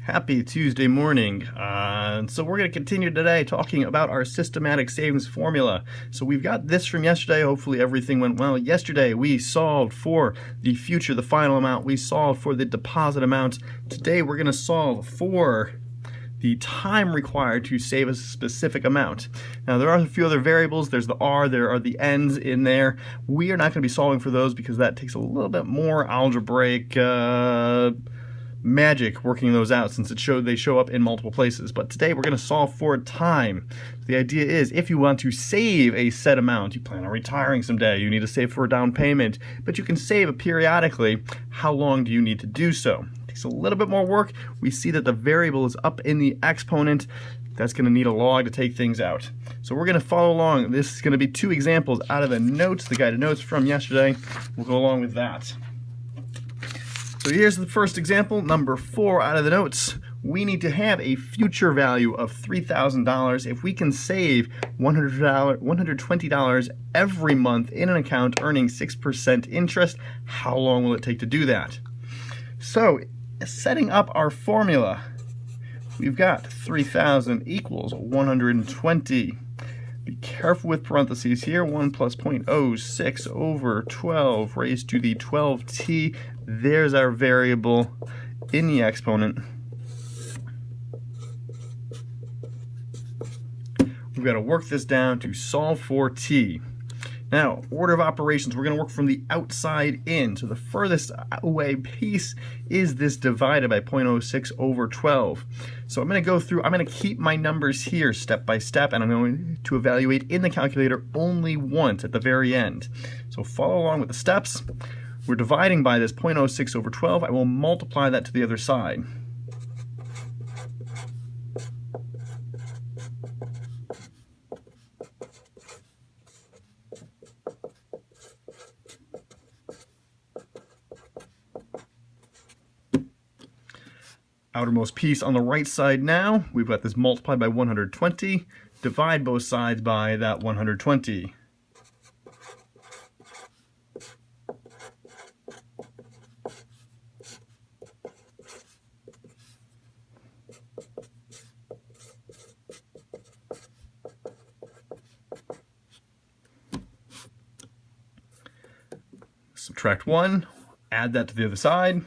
Happy Tuesday morning. So we're going to continue today talking about our systematic savings formula. So we've got this from yesterday. Hopefully everything went well. Yesterday we solved for the future, the final amount. We solved for the deposit amount. Today we're going to solve for the time required to save a specific amount. Now there are a few other variables. There's the R, there are the N's in there. We are not going to be solving for those because that takes a little bit more algebraic magic working those out, since they show up in multiple places. But today we're going to solve for time. The idea is, if you want to save a set amount, you plan on retiring someday, you need to save for a down payment, but you can save it periodically. How long do you need to do so? It takes a little bit more work. We see that the variable is up in the exponent. That's going to need a log to take things out. So we're going to follow along. This is going to be two examples out of the notes, the guided notes from yesterday. We'll go along with that. So here's the first example, number 4 out of the notes. We need to have a future value of $3,000. If we can save $120 every month in an account earning 6% interest, how long will it take to do that? So setting up our formula, we've got 3,000 equals 120. Be careful with parentheses here. 1 plus 0.06 over 12 raised to the 12t. There's our variable in the exponent. We've got to work this down to solve for t. Now, order of operations, we're going to work from the outside in. So the furthest away piece is this divided by 0.06 over 12. So I'm going to go through, I'm going to keep my numbers here step by step, and I'm going to evaluate in the calculator only once at the very end. So follow along with the steps. We're dividing by this 0.06 over 12. I will multiply that to the other side. Outermost piece on the right side now, we've got this multiplied by 120. Divide both sides by that 120. Subtract 1, add that to the other side.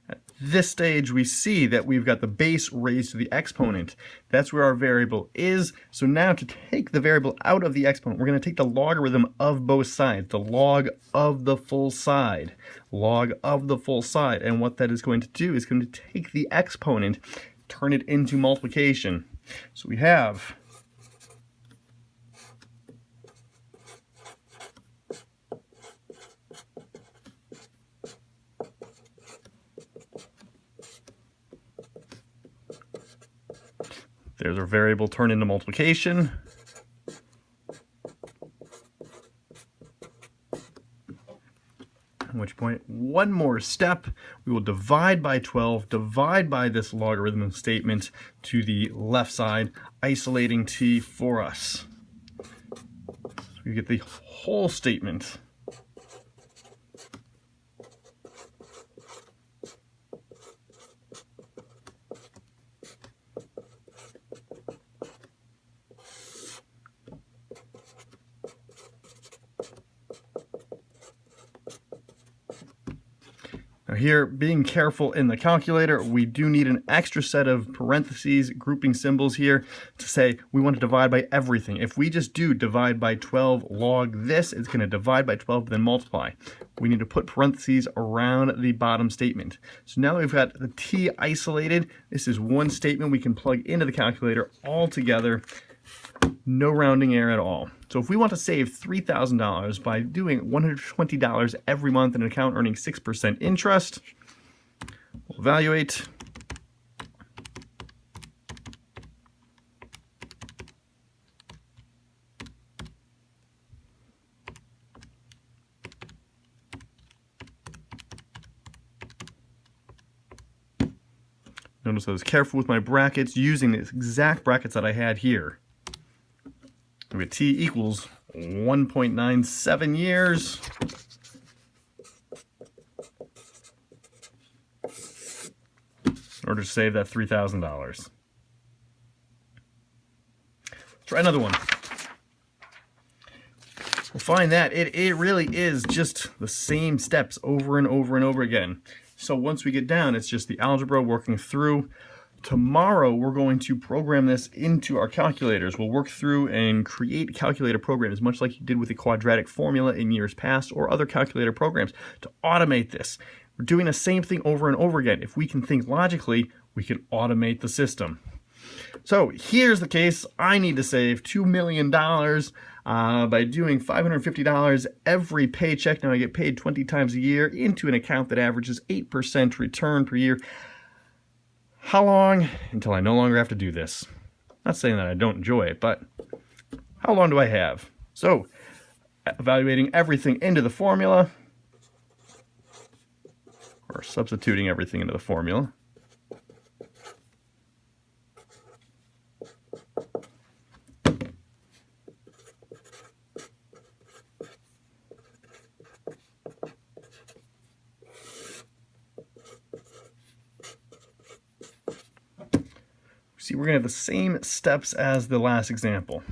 At this stage, we see that we've got the base raised to the exponent. That's where our variable is. So now to take the variable out of the exponent, we're going to take the logarithm of both sides, the log of the full side. Log of the full side. And what that is going to do is going to take the exponent, turn it into multiplication. So we have there's our variable turned into multiplication. At which point, one more step, we will divide by 12, divide by this logarithm statement to the left side, isolating t for us. So we get the whole statement. Now here, being careful in the calculator, we do need an extra set of parentheses, grouping symbols here to say we want to divide by everything. If we just do divide by 12 log this, it's going to divide by 12 then multiply. We need to put parentheses around the bottom statement. So now that we've got the t isolated, this is one statement we can plug into the calculator all together. No rounding error at all. So if we want to save $3,000 by doing $120 every month in an account earning 6% interest, we'll evaluate. Notice I was careful with my brackets, using the exact brackets that I had here. We have t equals 1.97 years. In order to save that $3,000. Try another one. We'll find that it really is just the same steps over and over and over again. So once we get down, it's just the algebra working through. Tomorrow, we're going to program this into our calculators. We'll work through and create calculator programs, much like you did with the quadratic formula in years past or other calculator programs, to automate this. We're doing the same thing over and over again. If we can think logically, we can automate the system. So here's the case. I need to save $2 million by doing $550 every paycheck. Now I get paid 20 times a year into an account that averages 8% return per year. How long until I no longer have to do this? Not saying that I don't enjoy it, but how long do I have? So evaluating everything into the formula, or substituting everything into the formula. See, we're going to have the same steps as the last example.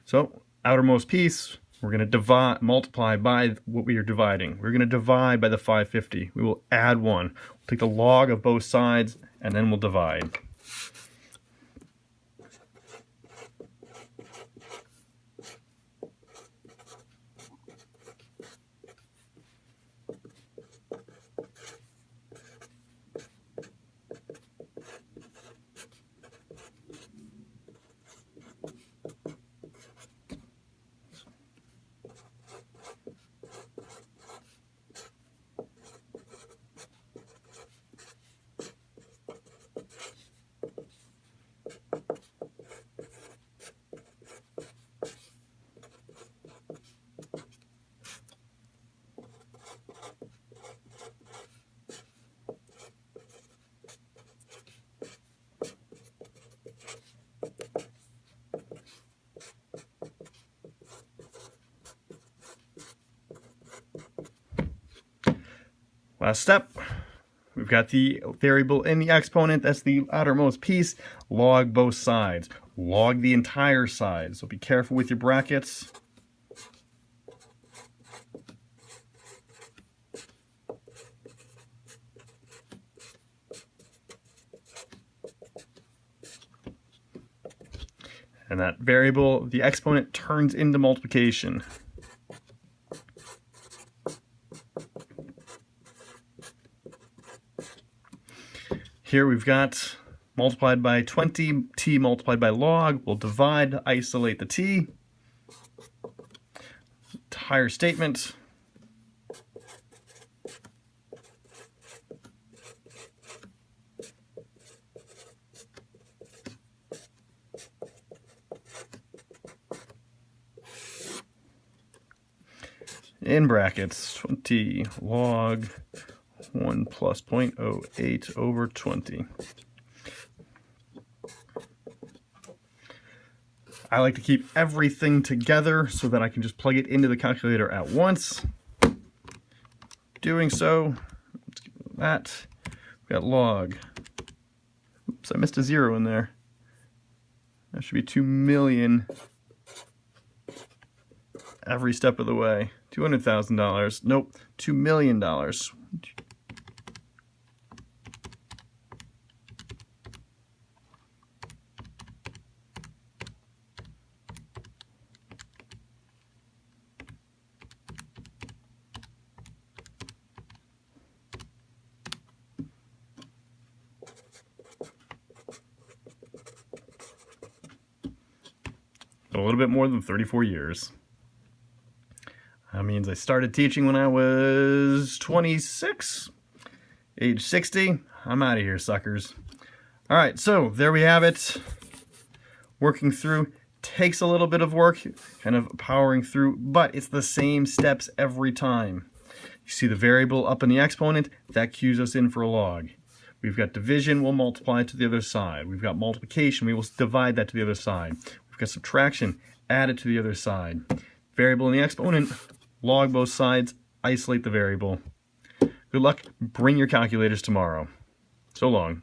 So outermost piece, we're going to multiply by what we are dividing. We're going to divide by the 550. We will add 1. We'll take the log of both sides, and then we'll divide. Last step, we've got the variable in the exponent, that's the outermost piece. Log both sides. Log the entire side, so be careful with your brackets. And that variable, the exponent, turns into multiplication. Here we've got multiplied by 20, t multiplied by log. We'll divide to isolate the t. Entire statement. In brackets, 20 log 1 plus 0.08 over 20. I like to keep everything together so that I can just plug it into the calculator at once. Doing so, let's give it that. We've got log. Oops, I missed a 0 in there. That should be 2 million every step of the way. $200,000. Nope, $2 million. A little bit more than 34 years. That means I started teaching when I was 26. Age 60. I'm out of here, suckers. All right, so there we have it. Working through takes a little bit of work, kind of powering through, but it's the same steps every time. You see the variable up in the exponent, that cues us in for a log. We've got division, we'll multiply it to the other side. We've got multiplication, we will divide that to the other side. We've got subtraction, add it to the other side. Variable in the exponent, log both sides, isolate the variable. Good luck, bring your calculators tomorrow. So long.